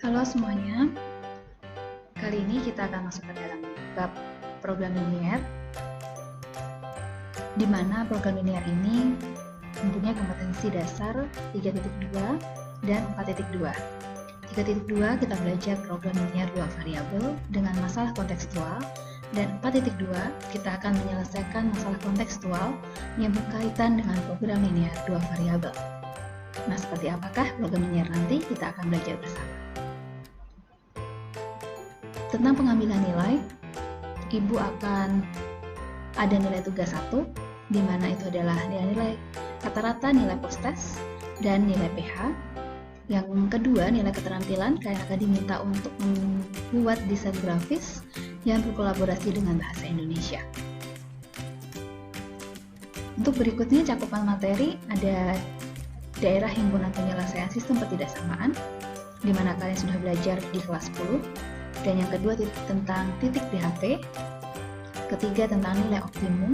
Halo semuanya, kali ini kita akan masuk ke dalam bab program linier, di mana program linier ini mempunyai kompetensi dasar 3.2 dan 4.2. 3.2 kita belajar program linier 2 variabel dengan masalah kontekstual, dan 4.2 kita akan menyelesaikan masalah kontekstual yang berkaitan dengan program linier 2 variabel. Nah, seperti apakah program linier nanti kita akan belajar bersama. Tentang pengambilan nilai, Ibu akan ada nilai tugas 1, di mana itu adalah nilai rata-rata nilai post-test dan nilai PH. Yang kedua, nilai keterampilan, kalian akan diminta untuk membuat desain grafis yang berkolaborasi dengan bahasa Indonesia. Untuk berikutnya, cakupan materi ada daerah himpunan penyelesaian sistem ketidaksamaan, di mana kalian sudah belajar di kelas 10. Dan yang kedua tentang titik DHT, ketiga tentang nilai optimum,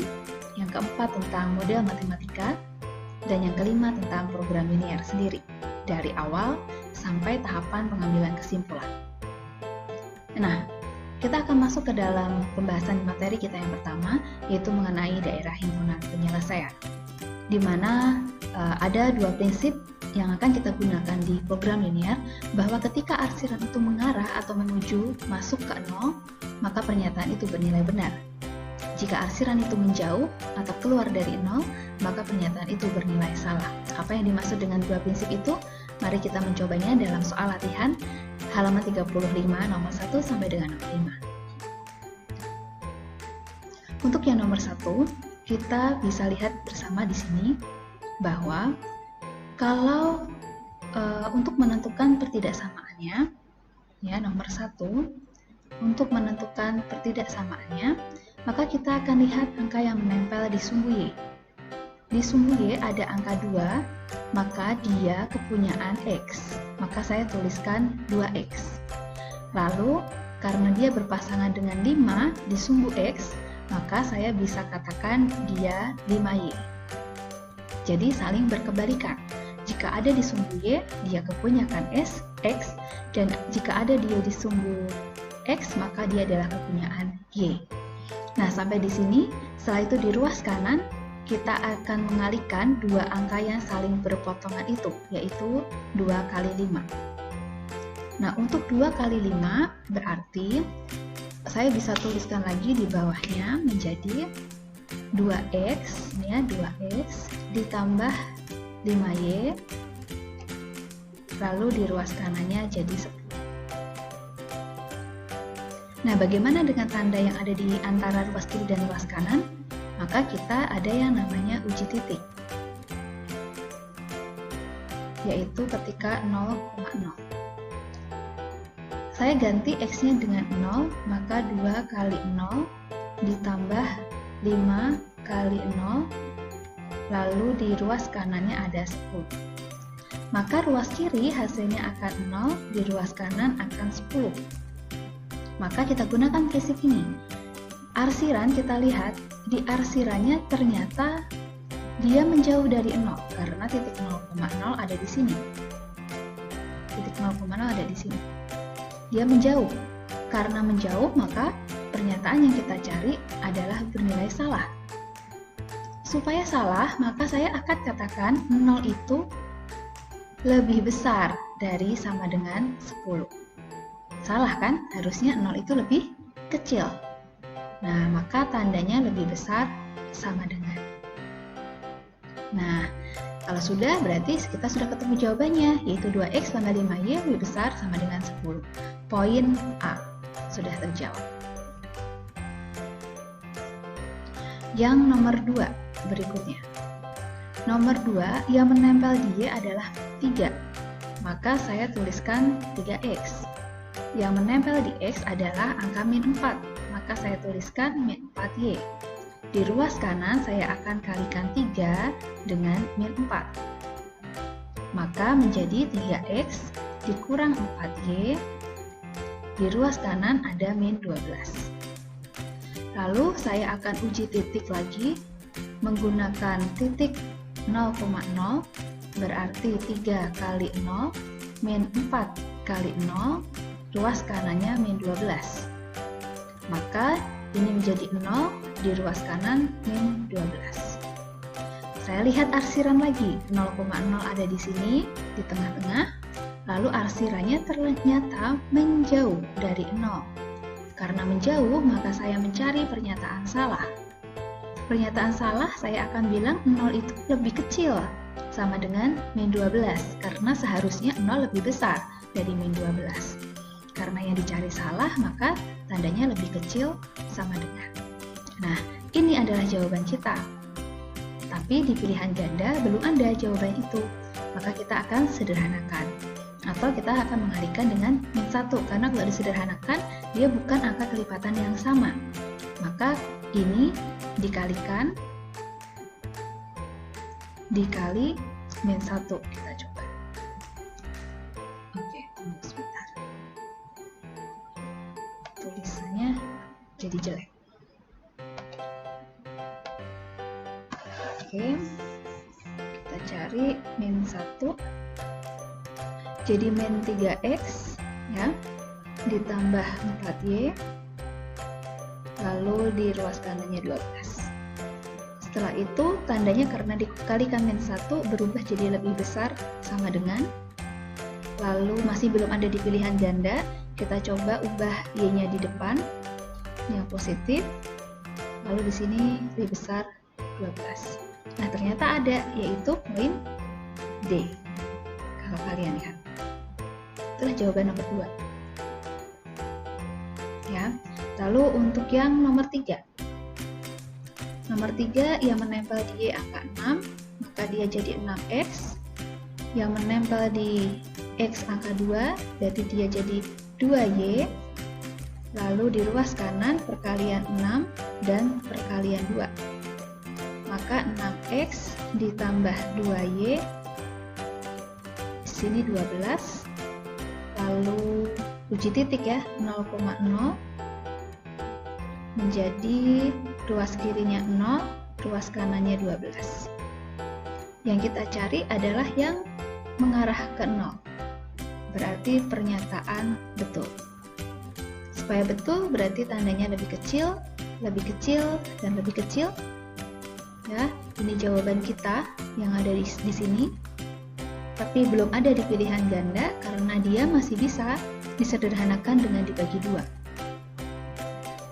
yang keempat tentang model matematika, dan yang kelima tentang program linier sendiri, dari awal sampai tahapan pengambilan kesimpulan. Nah, kita akan masuk ke dalam pembahasan materi kita yang pertama, yaitu mengenai daerah himpunan penyelesaian, di mana ada dua prinsip yang akan kita gunakan di program linier, bahwa ketika arsiran itu mengarah atau menuju masuk ke 0, maka pernyataan itu bernilai benar. Jika arsiran itu menjauh atau keluar dari 0, maka pernyataan itu bernilai salah. Apa yang dimaksud dengan dua prinsip itu? Mari kita mencobanya dalam soal latihan halaman 35 nomor 1 sampai dengan nomor 5. Untuk yang nomor 1, kita bisa lihat bersama di sini bahwa kalau untuk menentukan pertidaksamaannya, ya nomor 1, untuk menentukan pertidaksamaannya, maka kita akan lihat angka yang menempel di sumbu Y. Di sumbu Y ada angka 2, maka dia kepunyaan X, maka saya tuliskan 2X. Lalu, karena dia berpasangan dengan 5 di sumbu X, maka saya bisa katakan dia 5Y. Jadi saling berkebalikan. Jika ada di sumbu Y, dia kepunyakan X, dan jika ada dia di sumbu X, maka dia adalah kepunyaan Y. Nah, sampai di sini, setelah itu di ruas kanan, kita akan mengalihkan dua angka yang saling berpotongan itu, yaitu 2 kali 5. Nah, untuk 2 kali 5, berarti saya bisa tuliskan lagi di bawahnya menjadi 2X, ya 2X, ditambah 5Y, lalu di ruas kanannya jadi 10. Nah, bagaimana dengan tanda yang ada di antara ruas kiri dan ruas kanan? Maka kita ada yang namanya uji titik, yaitu ketika 0,0. Saya ganti X-nya dengan 0, maka 2 kali 0 ditambah 5 kali 0, lalu di ruas kanannya ada 10. Maka ruas kiri hasilnya akan 0, di ruas kanan akan 10. Maka kita gunakan prinsip ini. Arsiran kita lihat, di arsirannya ternyata dia menjauh dari 0, karena titik 0,0 ada di sini. Titik 0,0 ada di sini. Dia menjauh. Karena menjauh, maka pernyataan yang kita cari adalah bernilai salah. Supaya salah, maka saya akan katakan 0 itu lebih besar dari sama dengan 10. Salah kan? Harusnya 0 itu lebih kecil. Nah, maka tandanya lebih besar sama dengan. Nah, kalau sudah, berarti kita sudah ketemu jawabannya, yaitu 2X tambah 5Y lebih besar sama dengan 10. Poin A sudah terjawab. Yang nomor 2 berikutnya. Nomor 2 yang menempel di Y adalah 3. Maka saya tuliskan 3X. Yang menempel di X adalah angka min 4. Maka saya tuliskan min 4Y. Di ruas kanan saya akan kalikan 3 dengan min 4. Maka menjadi 3X dikurang 4Y. Di ruas kanan ada min 12. Lalu saya akan uji titik lagi menggunakan titik 0,0, berarti 3 kali 0 min 4 kali 0, ruas kanannya min 12. Maka ini menjadi 0, di ruas kanan min 12. Saya lihat arsiran lagi, 0,0 ada di sini, di tengah-tengah, lalu arsirannya ternyata menjauh dari 0. Karena menjauh, maka saya mencari pernyataan salah. Pernyataan salah saya akan bilang 0 itu lebih kecil, sama dengan min 12, karena seharusnya 0 lebih besar dari min 12. Karena yang dicari salah, maka tandanya lebih kecil sama dengan. Nah, ini adalah jawaban kita. Tapi di pilihan ganda belum ada jawaban itu, maka kita akan sederhanakan. Atau kita akan mengalihkan dengan min 1, karena kalau disederhanakan, dia bukan angka kelipatan yang sama. Maka ini dikalikan dikali min 1, kita coba. Oke, tunggu sebentar. Tulisannya jadi jelek. Oke, kita cari min 1. Jadi min 3x ya, ditambah 4y, lalu di ruas kanannya 12. Setelah itu, tandanya karena dikalikan min 1 berubah jadi lebih besar sama dengan. Lalu masih belum ada di pilihan ganda, kita coba ubah y-nya di depan, yang positif. Lalu di sini lebih besar 12. Nah, ternyata ada, yaitu poin D. Kalau kalian lihat. Itulah jawaban nomor 2. Ya. Lalu untuk yang nomor 3. Nomor 3 yang menempel di Y angka 6, maka dia jadi 6x. Yang menempel di X angka 2, berarti dia jadi 2y. Lalu di ruas kanan perkalian 6 dan perkalian 2. Maka 6x ditambah 2y, di sini 12. Lalu uji titik ya, 0,0 menjadi ruas kirinya 0, ruas kanannya 12. Yang kita cari adalah yang mengarah ke 0. Berarti pernyataan betul. Supaya betul berarti tandanya lebih kecil, dan lebih kecil. Ya, ini jawaban kita yang ada di sini. Tapi belum ada di pilihan ganda karena dia masih bisa disederhanakan dengan dibagi 2.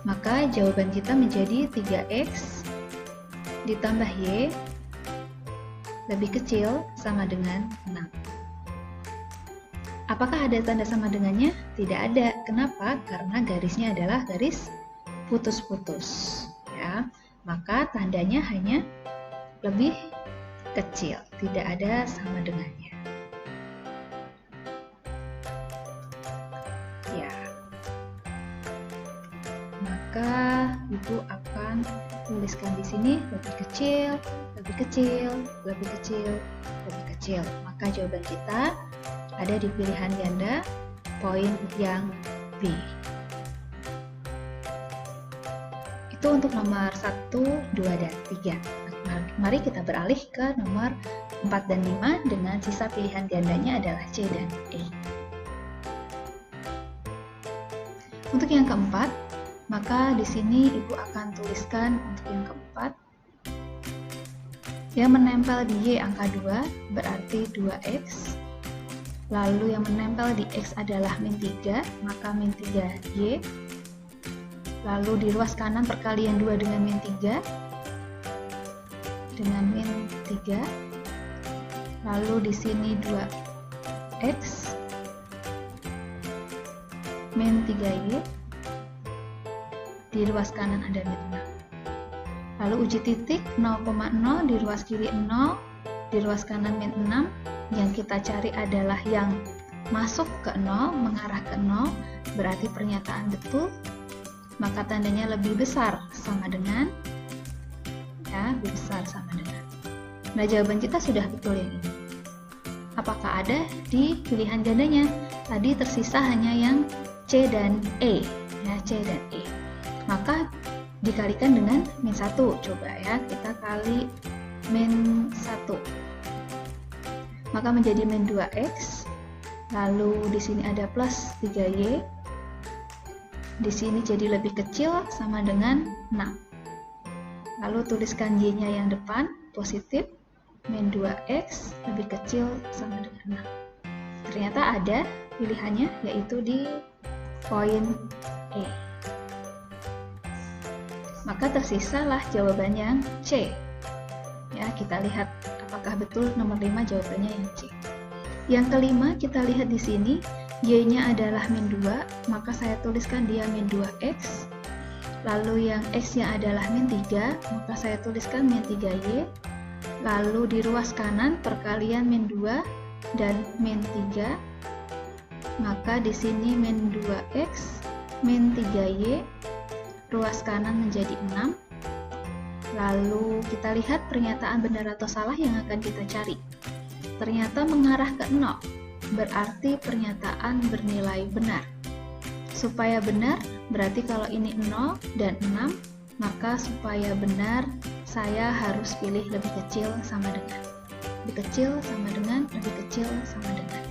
Maka jawaban kita menjadi 3x ditambah y lebih kecil sama dengan 6. Apakah ada tanda sama dengannya? Tidak ada. Kenapa? Karena garisnya adalah garis putus-putus. Ya, maka tandanya hanya lebih kecil, tidak ada sama dengannya. Ya. Maka Ibu akan tuliskan di sini lebih kecil, lebih kecil, lebih kecil, lebih kecil. Maka jawaban kita ada di pilihan ganda poin yang B. Itu untuk nomor 1, 2, dan 3. Mari kita beralih ke nomor 4 dan 5 dengan sisa pilihan gandanya adalah C dan E. Untuk yang keempat, maka di sini Ibu akan tuliskan untuk yang keempat. Yang menempel di Y angka 2 berarti 2x. Lalu yang menempel di X adalah min 3, maka min 3y. Lalu di ruas kanan perkalian 2 dengan min 3. Dengan min 3. Lalu di sini 2x. Min 3y. Di ruas kanan ada min 6. Lalu uji titik 0,0 di ruas kiri 0, di ruas kanan min 6. Yang kita cari adalah yang masuk ke 0, mengarah ke 0, berarti pernyataan betul, maka tandanya lebih besar sama dengan, ya, lebih besar sama dengan. Nah, jawaban kita sudah betul yang ini. Apakah ada di pilihan gandanya? Tadi tersisa hanya yang C dan E, ya, C dan E. Maka dikalikan dengan min 1, coba ya, kita kali min 1. Maka menjadi min 2x Lalu di sini ada plus 3Y. Di sini jadi lebih kecil sama dengan 6. Lalu tuliskan Y-nya yang depan, positif, min 2X lebih kecil sama dengan 6. Ternyata ada pilihannya, yaitu di poin E. Maka tersisalah jawaban yang C. Ya, kita lihat apakah betul nomor 5 jawabannya yang C. Yang kelima, kita lihat di sini, Y-nya adalah min 2, maka saya tuliskan dia min 2X. Lalu yang X-nya adalah min 3, maka saya tuliskan min 3Y. Lalu di ruas kanan, perkalian min 2 dan min 3. Maka di sini min 2X, min 3Y, ruas kanan menjadi 6. Lalu kita lihat pernyataan benar atau salah yang akan kita cari. Ternyata mengarah ke 0, berarti pernyataan bernilai benar. Supaya benar, berarti kalau ini 0 dan 6, maka supaya benar, saya harus pilih lebih kecil sama dengan. Lebih kecil sama dengan, lebih kecil sama dengan.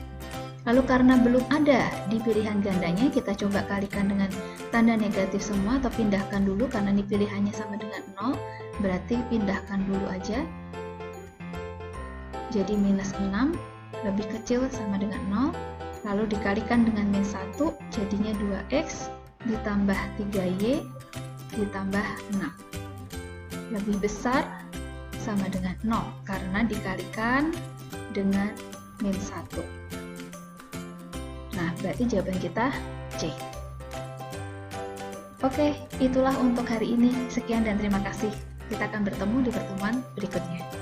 Lalu karena belum ada di pilihan gandanya, kita coba kalikan dengan tanda negatif semua atau pindahkan dulu karena ini pilihannya sama dengan 0, berarti pindahkan dulu aja. Jadi minus 6 lebih kecil sama dengan 0, lalu dikalikan dengan min 1, jadinya 2X ditambah 3Y ditambah 6. Lebih besar sama dengan 0 karena dikalikan dengan min 1. Nah, berarti jawaban kita C. Oke, itulah untuk hari ini. Sekian dan terima kasih. Kita akan bertemu di pertemuan berikutnya.